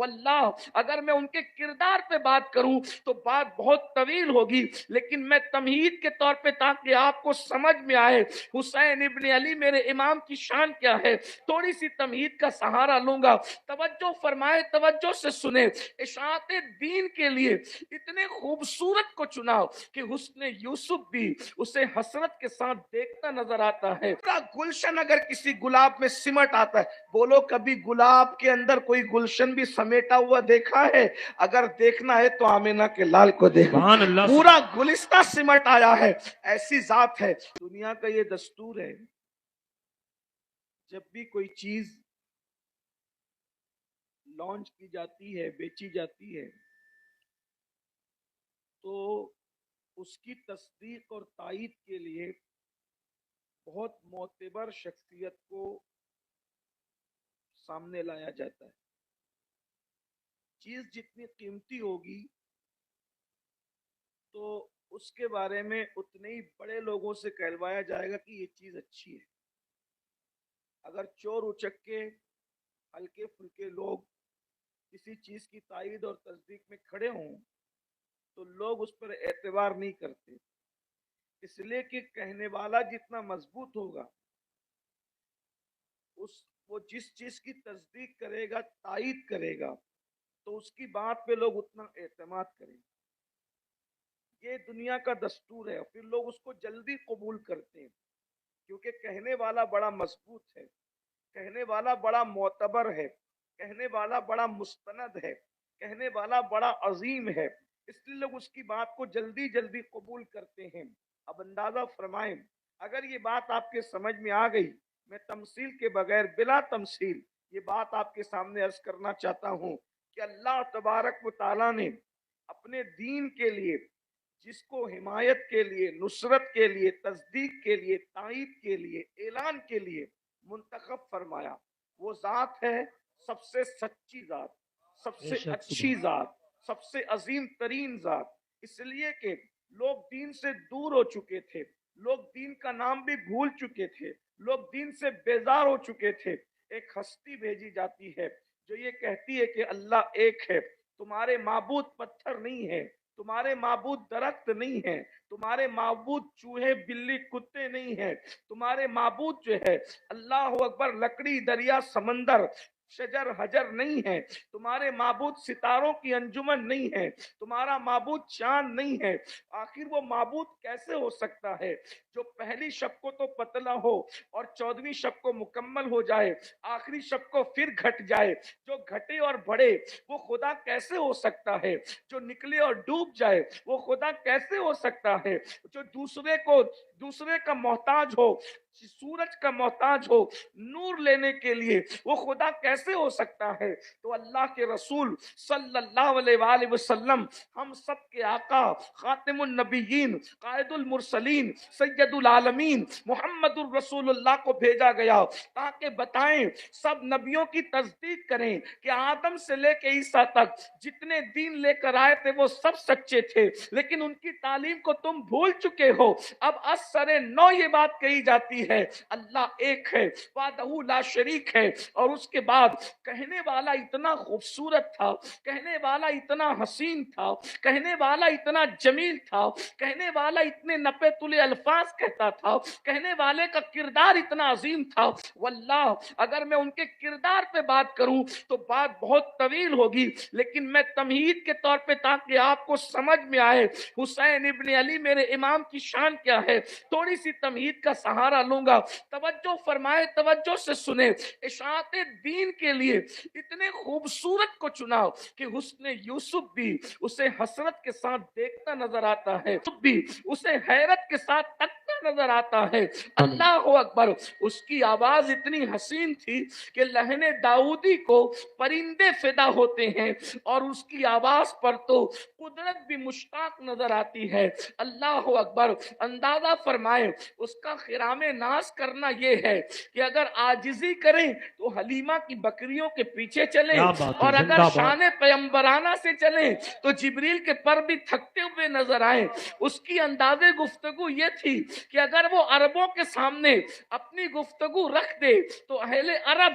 واللہ اگر میں ان کے کردار پہ بات کروں تو بات بہت طویل ہوگی، لیکن میں تمہید کے طور پہ تاکہ آپ کو سمجھ میں آئے حسین ابن علی میرے امام کی شان کیا ہے، تھوڑی سی تمہید کا سہارا لوں گا۔ توجہ فرمائے، توجہ سے سنیں۔ اشاعت دین کے لیے اتنے خوبصورت کو چناؤ کہ حسن یوسف بھی اسے حسرت کے ساتھ دیکھتا نظر آتا ہے۔ پورا گلشن اگر کسی گلاب میں سمٹ آتا ہے، بولو کبھی گلاب کے اندر کوئی گلشن بھی سمیٹا ہوا دیکھا ہے؟ اگر دیکھنا ہے تو آمینہ کے لال کو دیکھو، پورا گلستہ سمٹ آیا ہے، ایسی ذات ہے۔ دنیا کا یہ دستور ہے، جب بھی کوئی چیز لانچ کی جاتی ہے، بیچی جاتی ہے، تو اس کی تصدیق اور تائید کے لیے بہت معتبر شخصیت کو سامنے لایا جاتا ہے۔ چیز جتنی قیمتی ہوگی تو اس کے بارے میں اتنے ہی بڑے لوگوں سے کہلوایا جائے گا کہ یہ چیز اچھی ہے۔ اگر چور اچکے ہلکے پھلکے لوگ کسی چیز کی تائید اور تصدیق میں کھڑے ہوں تو لوگ اس پر اعتبار نہیں کرتے، اس لیے کہ کہنے والا جتنا مضبوط ہوگا وہ جس چیز کی تصدیق کرے گا، تائید کرے گا، تو اس کی بات پہ لوگ اتنا اعتماد کریں گے۔ یہ دنیا کا دستور ہے، پھر لوگ اس کو جلدی قبول کرتے ہیں کیونکہ کہنے والا بڑا مضبوط ہے، کہنے والا بڑا معتبر ہے، کہنے والا بڑا مستند ہے، کہنے والا بڑا عظیم ہے، اس لیے لوگ اس کی بات کو جلدی جلدی قبول کرتے ہیں۔ اب اندازہ فرمائیں، اگر یہ بات آپ کے سمجھ میں آ گئی، میں تمثیل کے بغیر بلا تمثیل یہ بات آپ کے سامنے عرض کرنا چاہتا ہوں کہ اللہ تبارک و تعالیٰ نے اپنے دین کے لیے جس کو حمایت کے لیے، نصرت کے لیے، تصدیق کے لیے، تائید کے لیے، اعلان کے لیے منتخب فرمایا، وہ ذات ہے سب سے سچی ذات، سب سے اچھی ذات، سب سے عظیم ترین ذات۔ اس لیے کہ لوگ دین سے دور ہو چکے تھے، لوگ دین کا نام بھی بھول چکے تھے، لوگ دین سے بیزار ہو چکے تھے۔ ایک ہستی بھیجی جاتی ہے جو یہ کہتی ہے کہ اللہ ایک ہے، تمہارے معبود پتھر نہیں ہے، تمہارے معبود درخت نہیں ہے، تمہارے معبود چوہے بلی کتے نہیں ہیں، تمہارے معبود جو ہے اللہ اکبر لکڑی دریا سمندر شجر حجر نہیں ہے، تمہارے معبود ستاروں کی انجمن نہیں ہے، تمہارا معبود چاند نہیں ہے۔ آخر وہ معبود کیسے ہو سکتا ہے جو پہلی شب کو تو پتلا ہو اور 14ویں شب کو مکمل ہو جائے، آخری شب کو پھر گھٹ جائے، جو گھٹے اور بڑھے وہ خدا کیسے ہو سکتا ہے؟ جو نکلے اور ڈوب جائے وہ خدا کیسے ہو سکتا ہے؟ جو دوسرے کا محتاج ہو، سورج کا محتاج ہو نور لینے کے لیے، وہ خدا کیسے ہو سکتا ہے؟ تو اللہ کے رسول صلی اللہ علیہ وآلہ وسلم ہم سب کے آقا، خاتم النبیین، قائد المرسلین، سید العالمین محمد الرسول اللہ کو بھیجا گیا تاکہ بتائیں، سب نبیوں کی تصدیق کریں کہ آدم سے لے کے عیسیٰ تک جتنے دین لے کر آئے تھے وہ سب سچے تھے، لیکن ان کی تعلیم کو تم بھول چکے ہو۔ اب اثر نو یہ بات کہی جاتی ہے اللہ ایک ہے، وحدہ لا شریک ہے، اور اس کے بعد کہنے والا اتنا خوبصورت تھا، کہنے والا اتنا حسین تھا، کہنے والا اتنا جمیل تھا، کہنے والا اتنے نپے تلے الفاظ کہتا تھا، کہنے والے کا کردار اتنا عظیم تھا۔ واللہ اگر میں ان کے کردار پہ بات کروں تو بات بہت طویل ہوگی، لیکن میں تمہید کے طور پہ تاکہ آپ کو سمجھ میں آئے حسین ابن علی میرے امام کی شان کیا ہے، تھوڑی سی تمہید کا سہارا لوں گا۔ توجہ فرمائے، توجہ سے سنیں۔ اشاعت دین کے لیے اتنے خوبصورت کو چناؤ کہ حسن یوسف بھی اسے حسرت کے ساتھ دیکھتا نظر آتا ہے، بھی اسے حیرت کے ساتھ تکتا نظر آتا ہے۔ اللہ اکبر، اس کی آواز اتنی حسین تھی کہ لہن داؤدی کو پرندے فدا ہوتے ہیں، اور اس کی آواز پر تو قدرت بھی مشتاق نظر آتی ہے۔ اللہ اکبر، اندازہ فرمائیں اس کا خرام ناز کرنا یہ ہے کہ اگر عاجزی کریں تو حلیمہ کی بکریوں کے پیچھے چلیں، اور اگر شان پیمبرانہ سے چلیں تو جبریل کے پر بھی تھکتے ہوئے نظر آئیں۔ اس کی اندازے گفتگو یہ تھی کہ اگر وہ عربوں کے سامنے اپنی گفتگو رکھ دے تو اہل عرب